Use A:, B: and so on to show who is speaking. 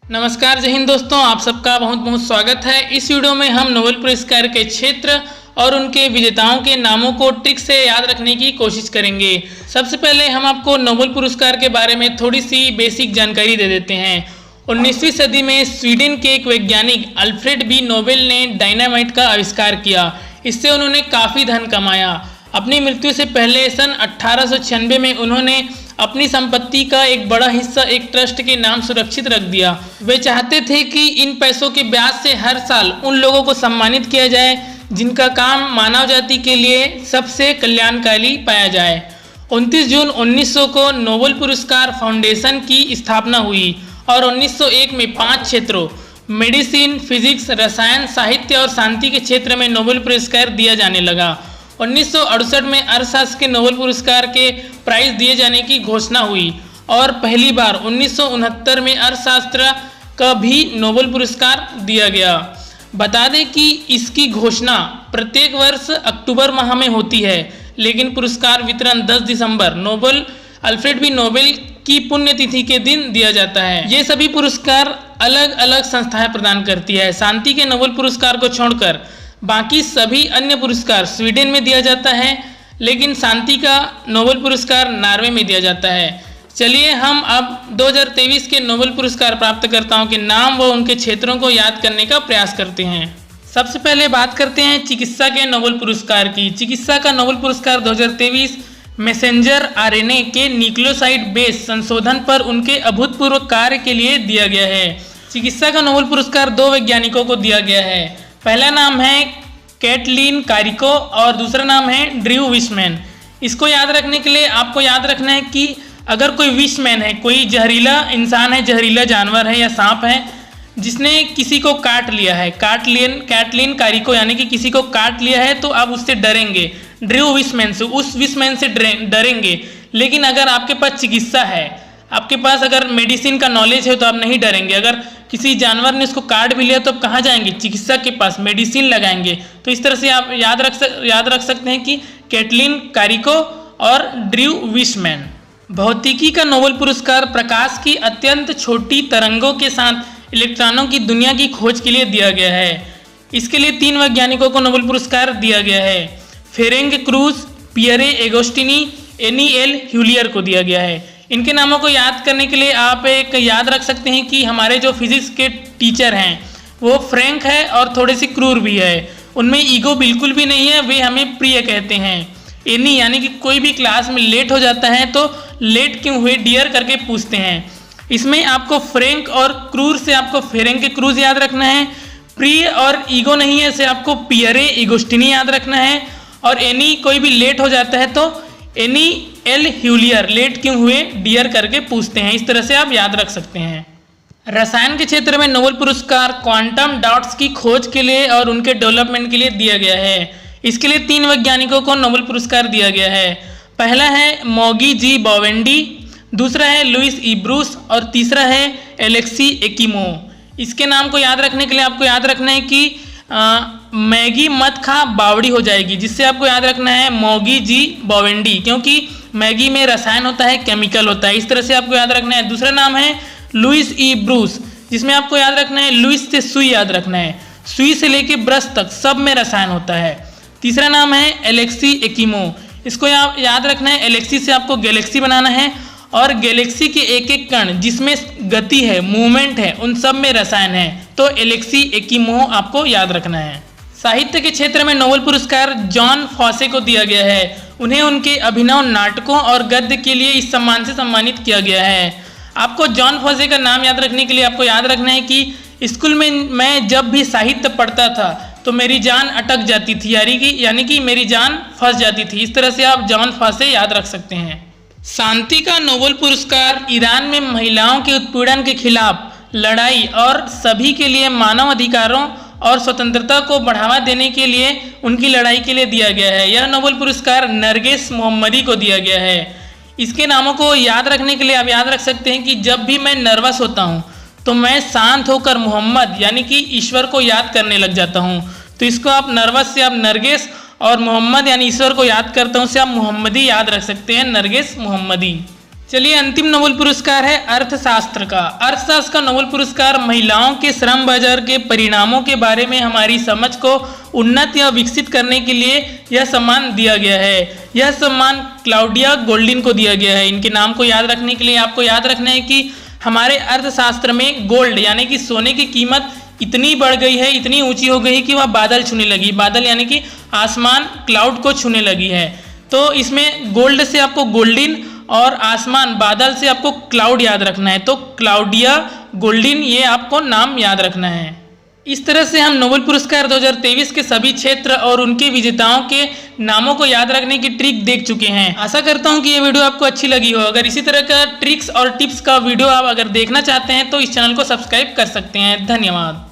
A: नमस्कार, जय हिंद दोस्तों, आप सबका बहुत बहुत स्वागत है। इस वीडियो में हम नोबेल पुरस्कार के क्षेत्र और उनके विजेताओं के नामों को ट्रिक से याद रखने की कोशिश करेंगे। सबसे पहले हम आपको नोबेल पुरस्कार के बारे में थोड़ी सी बेसिक जानकारी दे देते हैं। 19वीं सदी में स्वीडन के एक वैज्ञानिक अल्फ्रेड बी नोबेल ने डायनामाइट का आविष्कार किया। इससे उन्होंने काफ़ी धन कमाया। अपनी मृत्यु से पहले सन 1896 में उन्होंने अपनी संपत्ति का एक बड़ा हिस्सा एक ट्रस्ट के नाम सुरक्षित रख दिया। वे चाहते थे कि इन पैसों के ब्याज से हर साल उन लोगों को सम्मानित किया जाए जिनका काम मानव जाति के लिए सबसे कल्याणकारी पाया जाए। 29 जून 1900 को नोबेल पुरस्कार फाउंडेशन की स्थापना हुई और 1901 में 5 क्षेत्रों मेडिसिन, फिजिक्स, रसायन, साहित्य और शांति के क्षेत्र में नोबेल पुरस्कार दिया जाने लगा। 1968 में अर्थशास्त्र के नोबेल पुरस्कार के प्राइज दिए जाने की घोषणा हुई और पहली बार 1969 में अर्थशास्त्र का भी नोबेल पुरस्कार दिया गया। बता दें कि इसकी घोषणा प्रत्येक वर्ष अक्टूबर माह में होती है, लेकिन पुरस्कार वितरण 10 दिसंबर नोबेल अल्फ्रेड बी नोबेल की पुण्यतिथि के दिन दिया जाता है। ये सभी पुरस्कार अलग अलग संस्थाएं प्रदान करती है। शांति के नोबेल पुरस्कार को छोड़कर बाकी सभी अन्य पुरस्कार स्वीडन में दिया जाता है, लेकिन शांति का नोबेल पुरस्कार नॉर्वे में दिया जाता है। चलिए हम अब 2023 के नोबेल पुरस्कार प्राप्तकर्ताओं के नाम व उनके क्षेत्रों को याद करने का प्रयास करते हैं। सबसे पहले बात करते हैं चिकित्सा के नोबेल पुरस्कार की। चिकित्सा का नोबेल पुरस्कार 2023 मैसेंजर आरएनए के न्यूक्लियोसाइड बेस संशोधन पर उनके अभूतपूर्व कार्य के लिए दिया गया है। चिकित्सा का नोबेल पुरस्कार 2 वैज्ञानिकों को दिया गया है। पहला नाम है कैटलीन कारिको और दूसरा नाम है ड्रू विशमैन। इसको याद रखने के लिए आपको याद रखना है कि अगर कोई विशमैन है, कोई जहरीला इंसान है, जहरीला जानवर है या सांप है जिसने किसी को काट लिया है, कैटलीन कारिको यानी कि किसी को काट लिया है, तो आप उससे डरेंगे। ड्रू विशमैन से, उस विशमैन से डरेंगे। लेकिन अगर आपके पास चिकित्सा है, आपके पास अगर मेडिसिन का नॉलेज है, तो आप नहीं डरेंगे। अगर किसी जानवर ने उसको काट भी लिया तो आप कहाँ जाएंगे? चिकित्सक के पास, मेडिसिन लगाएंगे। तो इस तरह से आप याद रख सकते हैं कि कैटलीन कारिको और ड्रू विशमैन। भौतिकी का नोबेल पुरस्कार प्रकाश की अत्यंत छोटी तरंगों के साथ इलेक्ट्रॉनों की दुनिया की खोज के लिए दिया गया है। इसके लिए 3 वैज्ञानिकों को नोबेल पुरस्कार दिया गया है। Ferenc Krausz, Pierre Agostini, Anne L'Huillier को दिया गया है। इनके नामों को याद करने के लिए आप एक याद रख सकते हैं कि हमारे जो फिजिक्स के टीचर हैं वो फ्रैंक है और थोड़े से क्रूर भी है। उनमें ईगो बिल्कुल भी नहीं है, वे हमें प्रिय कहते हैं। एनी यानी कि कोई भी क्लास में लेट हो जाता है तो लेट क्यों हुए डियर करके पूछते हैं। इसमें आपको फ्रैंक और क्रूर से आपको फेरेंग के क्रूज याद रखना है। प्रिय और ईगो नहीं है से आपको पियरे एगोस्टिनी याद रखना है। और एनी कोई भी लेट हो जाता है तो एनी एल ह्यूलियर लेट क्यों हुए डियर करके पूछते हैं। इस तरह से आप याद रख सकते हैं। रसायन के क्षेत्र में नोबेल पुरस्कार क्वांटम डॉट्स की खोज के लिए और उनके डेवलपमेंट के लिए दिया गया है। इसके लिए 3 वैज्ञानिकों को नोबेल पुरस्कार दिया गया है। पहला है मोगी जी बोवेंडी, दूसरा है लुइस ई ब्रूस और तीसरा है एलेक्सी एकिमो। इसके नाम को याद रखने के लिए आपको याद रखना है कि मैगी मत खा बावड़ी हो जाएगी, जिससे आपको याद रखना है मोगी जी बोवेंडी, क्योंकि मैगी में रसायन होता है, केमिकल होता है। इस तरह से आपको याद रखना है। दूसरा नाम है लुइस ई ब्रूस, जिसमें आपको याद रखना है लुइस से सुई याद रखना है। सुई से लेके ब्रश तक सब में रसायन होता है। तीसरा नाम है एलेक्सी एकिमो, इसको याद रखना है। एलेक्सी से आपको गैलेक्सी बनाना है और गैलेक्सी के एक एक कण जिसमें गति है, मूवमेंट है, उन सब में रसायन है। तो एलेक्सी एकिमो आपको याद रखना है। साहित्य के क्षेत्र में नोबेल पुरस्कार जॉन फॉसे को दिया गया है। उन्हें उनके अभिनव नाटकों और गद्य के लिए इस सम्मान से सम्मानित किया गया है। आपको जॉन फॉसे का नाम याद रखने के लिए आपको याद रखना है कि स्कूल में मैं जब भी साहित्य पढ़ता था तो मेरी जान अटक जाती थी, यानी कि मेरी जान फंस जाती थी। इस तरह से आप जॉन फॉसे याद रख सकते हैं। शांति का नोबेल पुरस्कार ईरान में महिलाओं के उत्पीड़न के खिलाफ लड़ाई और सभी के लिए मानव अधिकारों और स्वतंत्रता को बढ़ावा देने के लिए उनकी लड़ाई के लिए दिया गया है। यह नोबेल पुरस्कार नरगिस मोहम्मदी को दिया गया है। इसके नामों को याद रखने के लिए आप याद रख सकते हैं कि जब भी मैं नर्वस होता हूँ तो मैं शांत होकर मोहम्मद यानी कि ईश्वर को याद करने लग जाता हूँ। तो इसको आप नर्वस से आप नरगिस और मोहम्मद यानी ईश्वर को याद करता हूँ से आप मोहम्मदी याद रख सकते हैं, नरगिस मोहम्मदी। चलिए अंतिम नोबेल पुरस्कार है अर्थशास्त्र का। अर्थशास्त्र का नोबेल पुरस्कार महिलाओं के श्रम बाजार के परिणामों के बारे में हमारी समझ को उन्नत या विकसित करने के लिए यह सम्मान दिया गया है। यह सम्मान क्लाउडिया गोल्डिन को दिया गया है। इनके नाम को याद रखने के लिए आपको याद रखना है कि हमारे अर्थशास्त्र में गोल्ड यानी कि सोने की कीमत इतनी बढ़ गई है, इतनी ऊंची हो गई कि वह बादल छूने लगी। बादल यानी कि आसमान क्लाउड को छूने लगी है। तो इसमें गोल्ड से आपको गोल्डिन और आसमान बादल से आपको क्लाउड याद रखना है। तो क्लाउडिया गोल्डिन ये आपको नाम याद रखना है। इस तरह से हम नोबेल पुरस्कार 2023 के सभी क्षेत्र और उनके विजेताओं के नामों को याद रखने की ट्रिक देख चुके हैं। आशा करता हूं कि ये वीडियो आपको अच्छी लगी हो। अगर इसी तरह का ट्रिक्स और टिप्स का वीडियो आप अगर देखना चाहते हैं तो इस चैनल को सब्सक्राइब कर सकते हैं। धन्यवाद।